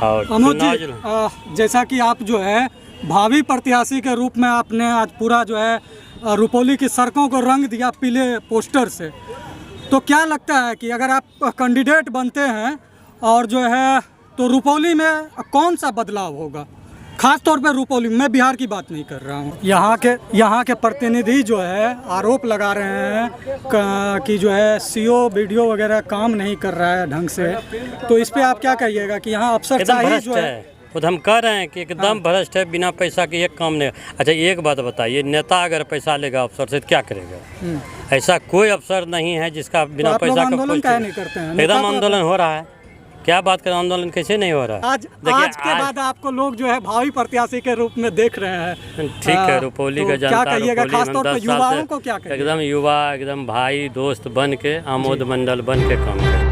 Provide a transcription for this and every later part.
और अमोद जी, जैसा कि आप जो है भावी प्रत्याशी के रूप में आपने आज पूरा जो है रुपौली की सड़कों को रंग दिया पीले पोस्टर से, तो क्या लगता है कि अगर आप कैंडिडेट बनते हैं और जो है तो रुपौली में कौन सा बदलाव होगा? खास तौर पे रुपौली, मैं बिहार की बात नहीं कर रहा हूँ। यहाँ के प्रतिनिधि जो है आरोप लगा रहे हैं कि जो है सीओ वीडियो वगैरह काम नहीं कर रहा है ढंग से, तो इस पे आप क्या कहिएगा कि यहाँ अफसरशाही जो है? खुद हम कह रहे हैं कि एकदम भ्रष्ट है, बिना पैसा के एक काम नहीं। अच्छा एक बात बताइए, नेता अगर पैसा लेगा अफसर से तो क्या करेगा? ऐसा कोई अफसर नहीं है जिसका बिना पैसा का आंदोलन क्या नहीं करते हैं? एकदम आंदोलन हो रहा है। क्या बात करें, आंदोलन कैसे नहीं हो रहा है? आज के बाद आपको लोग जो है भावी प्रत्याशी के रूप में देख रहे हैं। ठीक है, रुपौली का जनता, क्या कहिएगा खासतौर पर युवाओं को? क्या कहिएगा? एकदम युवा, एकदम भाई दोस्त बन के, आमोद मंडल बन के काम करें।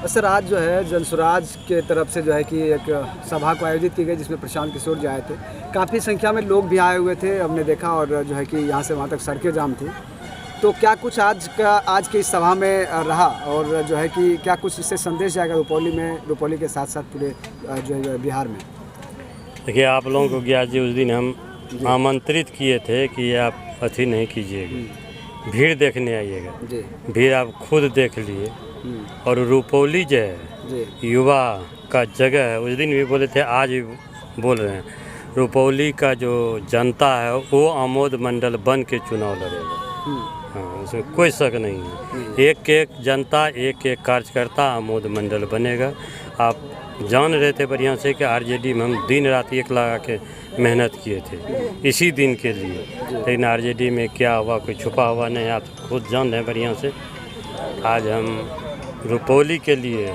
सर आज जो है जनसुराज के तरफ से जो है कि एक सभा को आयोजित की गई जिसमें प्रशांत किशोर जी आए थे। काफ़ी संख्या में लोग भी आए हुए थे, हमने देखा, और जो है कि यहाँ से वहाँ तक सड़कें जाम थी। तो क्या कुछ आज की इस सभा में रहा, और जो है कि क्या कुछ इससे संदेश जाएगा रुपौली में, रुपौली के साथ साथ पूरे जो है बिहार में? देखिए आप लोगों को गया जी, उस दिन हम आमंत्रित किए थे कि आप अथी नहीं कीजिएगा, भीड़ देखने आइएगा। भीड़ आप खुद देख लिए। और रुपौली जो है युवा का जगह है, उस दिन भी बोले थे, आज भी बोल रहे हैं, रुपौली का जो जनता है वो आमोद मंडल बन के चुनाव लड़ेगा। हाँ, उसमें कोई शक नहीं है। एक एक जनता, एक एक कार्यकर्ता आमोद मंडल बनेगा। आप जान रहे थे बढ़िया से कि आरजेडी में हम दिन रात एक लगा के मेहनत किए थे इसी दिन के लिए, लेकिन आरजेडी में क्या हुआ, कोई छुपा हुआ नहीं, आप खुद जान रहे हैं बढ़िया से। आज हम रुपौली के लिए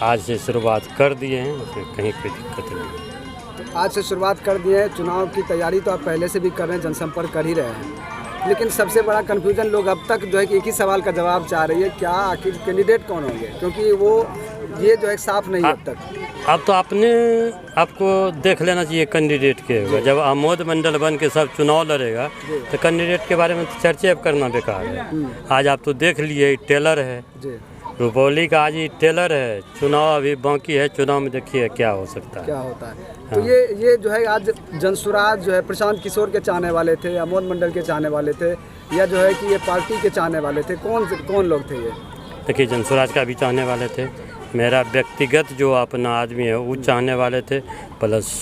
आज से शुरुआत कर दिए हैं, उसमें कहीं कोई दिक्कत नहीं। तो आज से शुरुआत कर दिए हैं, चुनाव की तैयारी तो आप पहले से भी कर रहे हैं, जनसंपर्क कर ही रहे हैं, लेकिन सबसे बड़ा कन्फ्यूजन लोग अब तक जो है कि एक ही सवाल का जवाब चाह रही है, क्या आखिर कैंडिडेट कौन होंगे, क्योंकि वो ये जो है साफ नहीं है अब तक। अब तो आपको देख लेना चाहिए कैंडिडेट के होगा। जब आमोद मंडल बन के सब चुनाव लड़ेगा तो कैंडिडेट के बारे में तो चर्चे अब करना बेकार है। आज आप तो देख लिए, टेलर है रुपौली का, आज ही टेलर है। चुनाव अभी बाकी है, चुनाव में देखिए क्या हो सकता है, क्या होता है। तो ये जो है आज जनसुराज जो है प्रशांत किशोर के चाहने वाले थे, आमोद मंडल के चाहने वाले थे, या जो है कि ये पार्टी के चाहने वाले थे, कौन लोग थे ये? देखिए जनसुराज का भी चाहने वाले थे, मेरा व्यक्तिगत जो अपना आदमी है वो चाहने वाले थे, प्लस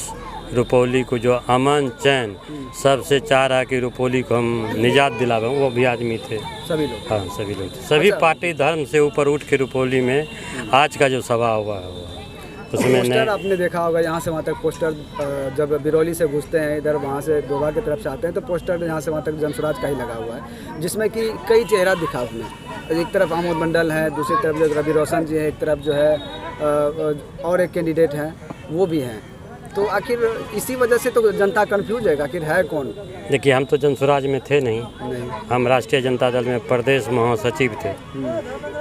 रुपौली को जो अमन चैन सबसे चाह रहा कि रुपौली को हम निजात दिलावें, वो भी आदमी थे, सभी लोग। हाँ सभी लोग थे। सभी पार्टी धर्म से ऊपर उठ के रुपौली में आज का जो सभा हुआ है उसमें पोस्टर आपने देखा होगा, यहाँ से वहाँ तक पोस्टर जब बिरौली से घुसते हैं इधर, वहाँ से दोबा की तरफ से आते हैं तो पोस्टर यहाँ से वहाँ तक जनसुराज का ही लगा हुआ है, जिसमें कि कई चेहरा दिखा उसमें। एक तरफ आमोद मंडल है, दूसरी तरफ जो रवि रोशन जी है, एक तरफ जो है और एक कैंडिडेट हैं वो भी हैं। तो आखिर इसी वजह से तो जनता कंफ्यूज है, आखिर है कौन? देखिए हम तो जनसुराज में थे नहीं, हम राष्ट्रीय जनता दल में प्रदेश महासचिव थे।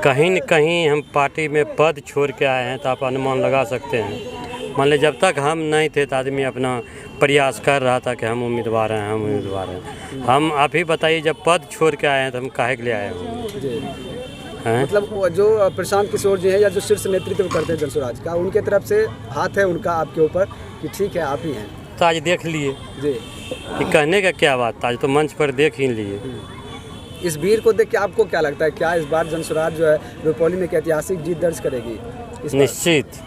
कहीं न कहीं हम पार्टी में पद छोड़ के आए हैं, तो आप अनुमान लगा सकते हैं। मान लीजिए जब तक हम नहीं थे तो आदमी अपना प्रयास कर रहा था कि हम उम्मीदवार हैं, हम उम्मीदवार हैं। हम आप ही बताइए, जब पद छोड़ के आए हैं तो हम काहे के लिए आए हैं? मतलब जो प्रशांत किशोर जी हैं या जो शीर्ष नेतृत्व करते हैं जनसुराज का, उनके तरफ से हाथ है उनका आपके ऊपर कि ठीक है आप ही हैं। तो आज देख लिए जी, ये कहने का क्या बात, आज तो मंच पर देख ही लिए। इस भीड़ को देख के आपको क्या लगता है, क्या इस बार जनसुराज जो है रुपौली में एक ऐतिहासिक जीत दर्ज करेगी? निश्चित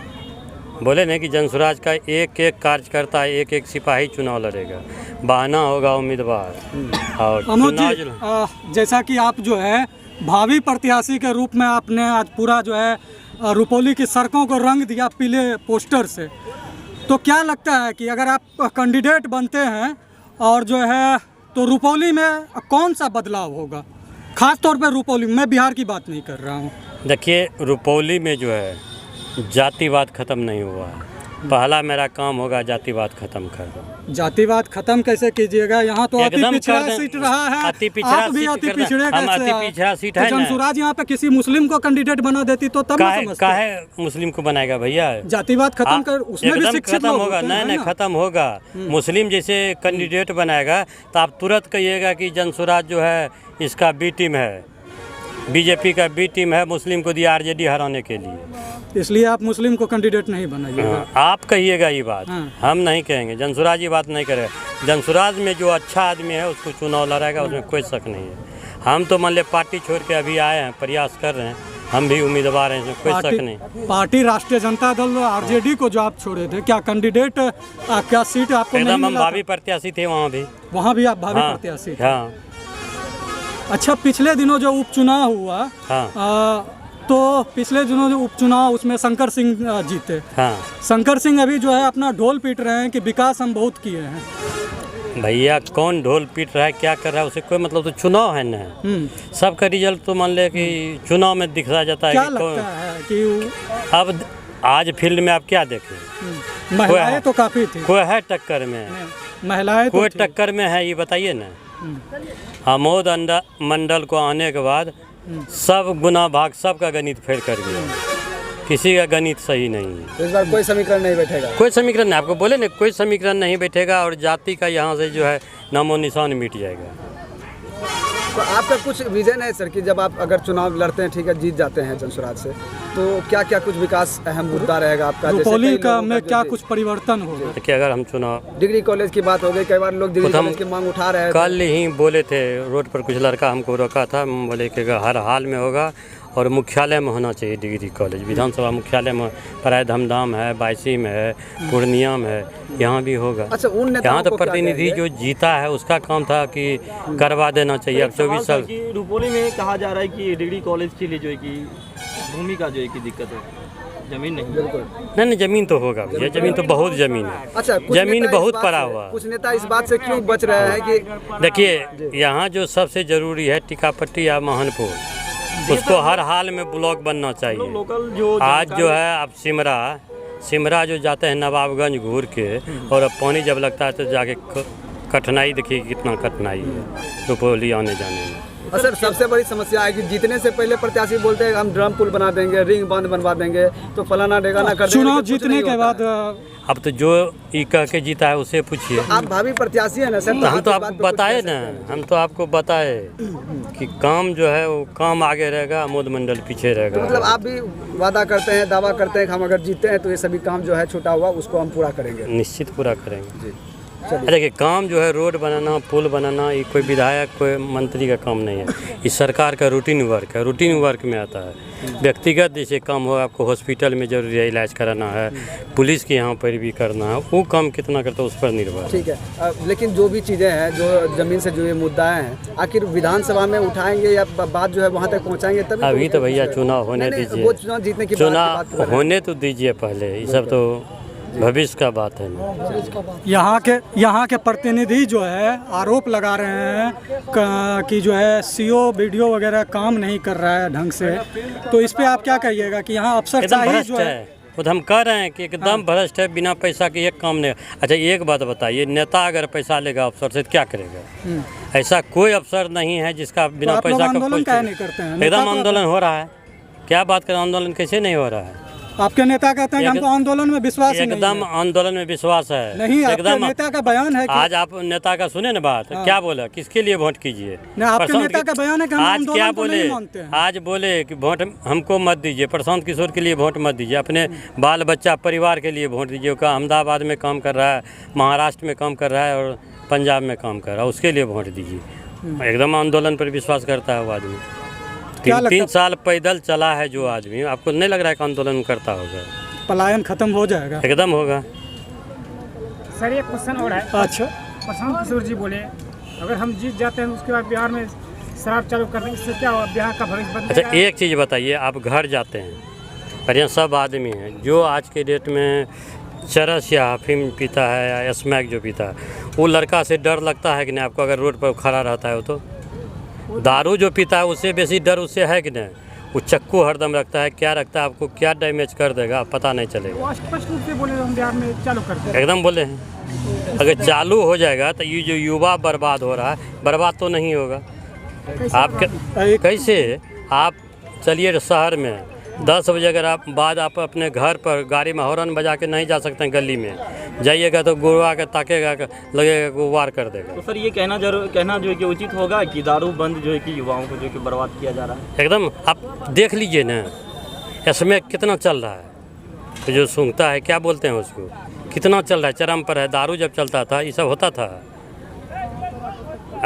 बोले नहीं कि जनसुराज का एक एक कार्यकर्ता, एक एक सिपाही चुनाव लड़ेगा, बहाना होगा उम्मीदवार। और अमोद जी, जैसा कि आप जो है भावी प्रत्याशी के रूप में आपने आज पूरा जो है रुपौली की सड़कों को रंग दिया पीले पोस्टर से, तो क्या लगता है कि अगर आप कैंडिडेट बनते हैं और जो है तो रुपौली में कौन सा बदलाव होगा? खास तौर पे रुपौली, मैं बिहार की बात नहीं कर रहा हूँ। देखिए रुपौली में जो है जातिवाद ख़त्म नहीं हुआ है। पहला मेरा काम होगा जातिवाद ख़त्म कर दो। जातिवाद खत्म कैसे कीजिएगा? यहाँ तो अति एकदम पिछड़ा कर दें। सीट रहा है, अति पिछड़ा आप भी सीट अति कर दें। पिछड़े हम कैसे अति हैं? पिछड़ा सीट तो है ना। जमसुराज यहाँ पे किसी मुस्लिम को कैंडिडेट बना देती तो तब ना समझते। काहे मुस्लिम को बनाएगा भैया? जातिवाद खत्म कर, उसमें भी एकदम शिक्षित खत्म लोग होगा। होते हैं नहीं ना। खत्म होगा। मुस्लिम जैसे कैंडिडेट बनाएगा तो आप तुरंत कहिएगा कि जनसुराज जो है इसका बी टीम है, बीजेपी का बी टीम है, मुस्लिम को दिया आरजेडी हराने के लिए। इसलिए आप मुस्लिम को कैंडिडेट नहीं बनाइएगा। हाँ, आप कहिएगा ये बात, हाँ। हम नहीं कहेंगे। जनसुराज ये बात नहीं करेगा। जनसुराज में जो अच्छा आदमी है उसको चुनाव लड़ाएगा, उसमें कोई शक नहीं है। हम तो मान लिया पार्टी छोड़ के अभी आए हैं, प्रयास कर रहे हैं, हम भी उम्मीदवार हैं, इसमें कोई शक नहीं। पार्टी राष्ट्रीय जनता दल आरजेडी को जो आप छोड़े थे, क्या कैंडिडेट क्या सीट आपको नहीं एकदम हम मिला? भावी प्रत्याशी थे वहाँ भी। वहाँ भी आप भावी हाँ, प्रत्याशी थे। हाँ अच्छा, पिछले दिनों जो उपचुनाव हुआ, हाँ तो पिछले दिनों जो उपचुनाव उसमें शंकर सिंह जीते। हाँ शंकर सिंह अभी जो है अपना ढोल पीट रहे हैं कि विकास हम बहुत किए हैं। भैया कौन ढोल पीट रहा है, क्या कर रहा है, उसे कोई मतलब। तो चुनाव है ना, सबका रिजल्ट तो मान ले कि चुनाव में दिखा जाता है। क्या कि लगता है कि अब आज फील्ड में आप क्या देखें, महिलाएं तो काफी थी, कोई है टक्कर में? महिलाएं तो कोई थी। टक्कर में है ये बताइए ना। आमोद मंडल को आने के बाद सब गुना भाग सबका गणित फेल कर गया, किसी का गणित सही नहीं है। तो इस बार कोई समीकरण नहीं बैठेगा। कोई समीकरण नहीं, आपको बोले ना, कोई समीकरण नहीं बैठेगा और जाति का यहाँ से जो है नामो निशान मिट जाएगा। तो आपका कुछ विजन है सर कि जब आप अगर चुनाव लड़ते हैं, ठीक है, जीत जाते हैं जनसुराज से, तो क्या क्या कुछ विकास अहम मुद्दा रहेगा आपका? रुपौली का में क्या कुछ परिवर्तन होगा? कि अगर हम चुनाव, डिग्री कॉलेज की बात हो गई, कई बार लोग डिग्री कॉलेज की मांग उठा रहे हैं। कल ही बोले थे, रोड पर कुछ लड़का हमको रोका था, हम बोले कि हर हाल में होगा और मुख्यालय में होना चाहिए डिग्री कॉलेज। विधानसभा मुख्यालय में प्राय धमधाम है, बायसी में है, पूर्णिया में है, यहाँ भी होगा। अच्छा, उन नेताओं यहाँ तो को क्या प्रतिनिधि कहेंगे? जो जीता है उसका काम था कि करवा देना चाहिए। अब 24 साल रुपौली में कहा जा रहा है कि डिग्री कॉलेज के लिए जो है कि भूमि का जो है कि दिक्कत है, जमीन नहीं। बिल्कुल नहीं, जमीन तो होगा भैया, जमीन तो बहुत जमीन है। अच्छा, कुछ जमीन नेता इस बहुत बात पड़ा से- हुआ। कुछ नेता इस बात से क्यों बच रहे हैं कि देखिए, यहाँ जो सबसे जरूरी है टीकापट्टी या महनपुर, उसको हर हाल में ब्लॉक बनना चाहिए। लोकल जो आज जो है अब सिमरा जो जाते हैं नवाबगंज घूर के, और अब पानी जब लगता है तो जाके कठिनाई देखिए कितना कठिनाई है रुपौली आने जाने में। सर सबसे बड़ी समस्या है कि जीतने से पहले प्रत्याशी बोलते हैं हम ड्रम पुल बना देंगे, रिंग बांध बनवा देंगे, तो फलाना डेगाना कर देंगे। चुनाव कुछ जीतने नहीं के होता बाद है। अब तो जो ये कह के जीता है उसे पूछिए। आप भावी प्रत्याशी है ना सर, तो हम तो आप इस बात आपको पे कुछ बताए कह ना, सकते हैं। हम तो आपको बताए कि काम जो है वो काम आगे रहेगा, आमोद मंडल पीछे तो मतलब रहेगा। आप भी वादा करते हैं, दावा करते हैं कि हम अगर जीते हैं तो ये सभी काम जो है छूटा हुआ उसको हम पूरा करेंगे। निश्चित पूरा करेंगे। जी देखिए, काम जो है रोड बनाना, पुल बनाना, ये कोई विधायक कोई मंत्री का काम नहीं है, ये सरकार का रूटीन वर्क है। रूटीन वर्क में आता है व्यक्तिगत जैसे काम हो, आपको हॉस्पिटल में जरूरी है इलाज कराना है, पुलिस के यहाँ पर भी करना है, वो काम कितना करता है उस पर निर्भर है। ठीक है। लेकिन जो भी चीज़ें हैं जो ज़मीन से जुड़े मुद्दा हैं, आखिर विधानसभा में उठाएंगे या बात जो है वहाँ तक पहुँचाएंगे तभी? अभी तो भैया चुनाव होने नहीं, दीजिए, वो चुनाव जीतने की बात चुनाव कर रहे हैं। होने तो दीजिए पहले, ये सब तो भविष्य का बात है ना। यहाँ के प्रतिनिधि जो है आरोप लगा रहे हैं कि जो है सीओ वीडियो वगैरह काम नहीं कर रहा है ढंग से, तो इस पे आप क्या कहिएगा कि यहाँ एकदम अफसरशाही भ्रष्ट जो है? है, वो तो हम कह रहे हैं कि एकदम भ्रष्ट है, बिना पैसा के एक काम नहीं। अच्छा एक बात बताइए, नेता अगर पैसा लेगा अफसर से तो क्या करेगा? ऐसा कोई अफसर नहीं है जिसका बिना आप लोग पैसा का आंदोलन कोई काहे नहीं करते हैं? नेता एकदम तो- आंदोलन हो रहा है। क्या बात करें, आंदोलन कैसे नहीं हो रहा है? आपके नेता कहते हैं कि हमको आंदोलन में विश्वास ही नहीं एकदम है। आंदोलन में विश्वास है। नहीं, आपके एकदम नेता का बयान है कि आज आप नेता का सुने ना बात, क्या बोला, किसके लिए वोट कीजिए? नहीं, आपके प्रशांत नेता का बयान है कि हम आज आंदोलन क्या को बोले, नहीं मानते हैं। आज बोले कि वोट हमको मत दीजिए, प्रशांत किशोर के लिए वोट मत दीजिए, अपने बाल बच्चा परिवार के लिए वोट दीजिए। का अहमदाबाद में काम कर रहा है, महाराष्ट्र में काम कर रहा है और पंजाब में काम कर रहा है, उसके लिए वोट दीजिए। एकदम आंदोलन पर विश्वास करता है वो आदमी। तीन साल पैदल चला है जो आदमी, आपको नहीं लग रहा है कि आंदोलन करता होगा? पलायन खत्म हो जाएगा। एकदम होगा। सर एक क्वेश्चन और है। अच्छा, प्रशांत किशोर जी बोले अगर हम जीत जाते हैं उसके बाद बिहार में शराब चालू कर देंगे, इससे क्या होगा, बिहार का भविष्य बदलेगा? अच्छा एक चीज़ बताइए, आप घर जाते हैं और यहाँ सब आदमी हैं जो आज के डेट में चरस या अफीम पीता है या स्मैक जो पीता है, वो लड़का से डर लगता है कि नहीं आपको? अगर रोड पर खड़ा रहता है वो तो दारू जो पीता है उससे बेसी डर उससे है कि नहीं? वो चक्कू हरदम रखता है, क्या रखता है, आपको क्या डैमेज कर देगा पता नहीं चलेगा। वो स्पष्ट रूप से बोले हम बिहार में चालू कर दें। एकदम बोले हैं। अगर चालू हो जाएगा तो ये जो युवा बर्बाद हो रहा है, बर्बाद तो नहीं होगा। आप कैसे आप चलिए शहर में 10 बजे अगर आप बाद आप अपने घर पर गाड़ी में हॉर्न बजा के नहीं जा सकते हैं, गली में जाइएगा तो गुरुआ के ताकेगा, लगेगा कि वार कर देगा। तो सर ये कहना जो है कि उचित होगा कि दारू बंद जो है कि युवाओं को जो है कि बर्बाद किया जा रहा है। एकदम आप देख लीजिए ना, इसमें कितना चल रहा है, तो जो सूंघता है क्या बोलते हैं उसको, कितना चल रहा है, चरम पर है। दारू जब चलता था ये सब होता था।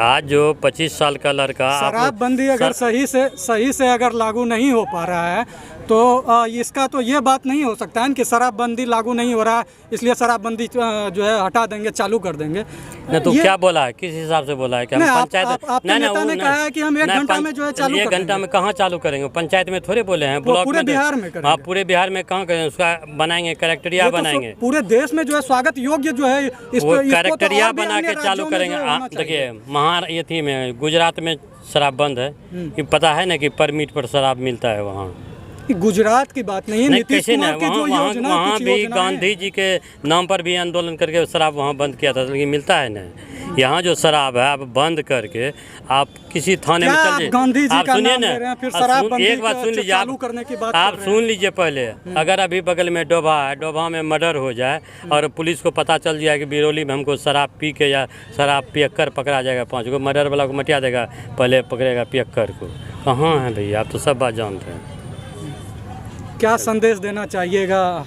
आज जो 25 साल का लड़का शराबबंदी अगर सही से अगर लागू नहीं हो पा रहा है तो इसका तो ये बात नहीं हो सकता है कि शराबबंदी लागू नहीं हो रहा है इसलिए शराबबंदी जो है हटा देंगे, चालू कर देंगे। नहीं तो क्या बोला है, किस हिसाब से बोला है कि हम पंचायत आपके नेता ने कहा है कि हम 1 घंटा में जो है चालू कर देंगे। 1 घंटा में कहाँ चालू करेंगे, पंचायत में थोड़े बोले हैं, ब्लॉक पूरे बिहार में करेंगे। हाँ पूरे बिहार में कहाँ करेंगे, उसका बनाएंगे कलेक्टरिया बनाएंगे, पूरे देश में जो है स्वागत योग्य जो है वो कलेक्टरिया बना के चालू करेंगे। देखिए महाराष्ट्र में, गुजरात में शराब बंद है, ये पता है ना कि परमिट पर शराब मिलता है वहाँ। गुजरात की बात नहीं है, नीतीश कुमार की जो योजना, वहाँ भी गांधी जी के नाम पर भी आंदोलन करके शराब वहाँ बंद किया था, लेकिन मिलता है ना। यहाँ जो शराब है आप बंद करके आप किसी थाने में चल जाइए, आप सुनिए ना, एक बात सुन लीजिए, आप सुन लीजिए पहले। अगर अभी बगल में डोभा है, डोभा में मर्डर हो जाए और पुलिस को पता चल जाए कि बिरौली में हमको शराब पी के या शराब पियक्कर पकड़ा जाएगा, 5 को मर्डर वाला को मटिया देगा, पहले पकड़ेगा पियक्कर को। कहाँ है भैया, आप तो सब बात जानते हैं। क्या संदेश देना चाहिएगा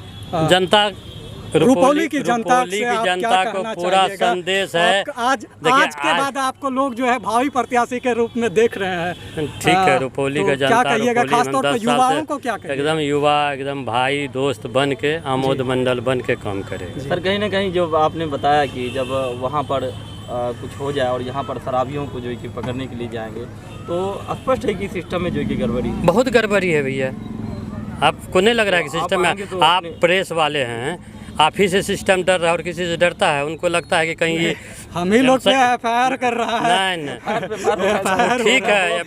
जनता, रुपौली की जनता को पूरा संदेश है। आज के बाद आपको लोग जो है भावी प्रत्याशी के रूप में देख रहे हैं, ठीक है। रुपौली का जनता, क्या कहिएगा, खासतौर पर युवाओं को क्या कहिएगा? एकदम युवा, एकदम भाई दोस्त बन के, आमोद मंडल बन के काम करे। सर कहीं ना कहीं जो आपने बताया कि जब वहाँ पर कुछ हो जाए और यहाँ पर शराबियों को जो है कि पकड़ने के लिए जाएंगे तो स्पष्ट है कि सिस्टम में जो है कि गड़बड़ी, बहुत गड़बड़ी है भैया। आपको नहीं लग रहा है कि सिस्टम में, तो आप प्रेस वाले हैं, आप ही से सिस्टम डर रहा है और किसी से डरता है, उनको लगता है कि कहीं ये हम ही लोग क्या FIR कर रहा है। नहीं ठीक है,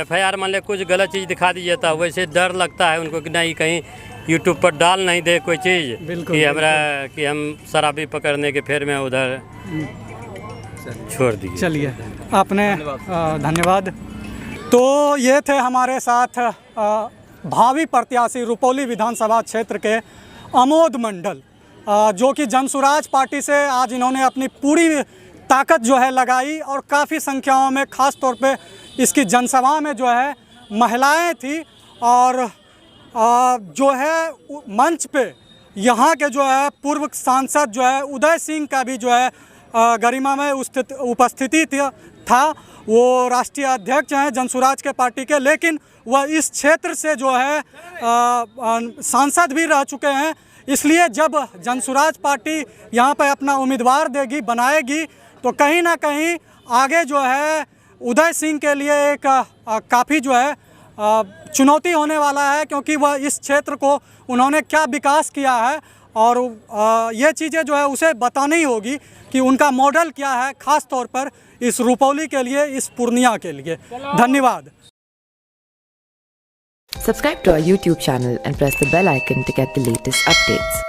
FIR मान ले कुछ गलत चीज़ दिखा दीजिए था, वैसे डर लगता है उनको कि नहीं कहीं यूट्यूब पर डाल नहीं दे कोई चीज़ कि हमारा कि हम शराबी पकड़ने के फेर में उधर छोड़ दिए। चलिए आपने धन्यवाद। तो ये थे हमारे साथ भावी प्रत्याशी रुपौली विधानसभा क्षेत्र के आमोद मंडल, जो कि जनसुराज पार्टी से आज इन्होंने अपनी पूरी ताकत जो है लगाई और काफ़ी संख्याओं में, ख़ास तौर पे इसकी जनसभा में जो है महिलाएं थी और जो है मंच पे यहाँ के जो है पूर्व सांसद जो है उदय सिंह का भी जो है गरिमा में उपस्थिति था। वो राष्ट्रीय अध्यक्ष हैं जनसुराज के पार्टी के, लेकिन वह इस क्षेत्र से जो है सांसद भी रह चुके हैं। इसलिए जब जनसुराज पार्टी यहाँ पर अपना उम्मीदवार देगी, बनाएगी, तो कहीं ना कहीं आगे जो है उदय सिंह के लिए एक काफ़ी जो है चुनौती होने वाला है, क्योंकि वह इस क्षेत्र को उन्होंने क्या विकास किया है और ये चीज़ें जो है उसे बतानी होगी कि उनका मॉडल क्या है, ख़ास तौर पर इस रुपौली के लिए, इस पूर्णिया के लिए। धन्यवाद। Subscribe to our YouTube channel and press the bell icon to get the latest updates.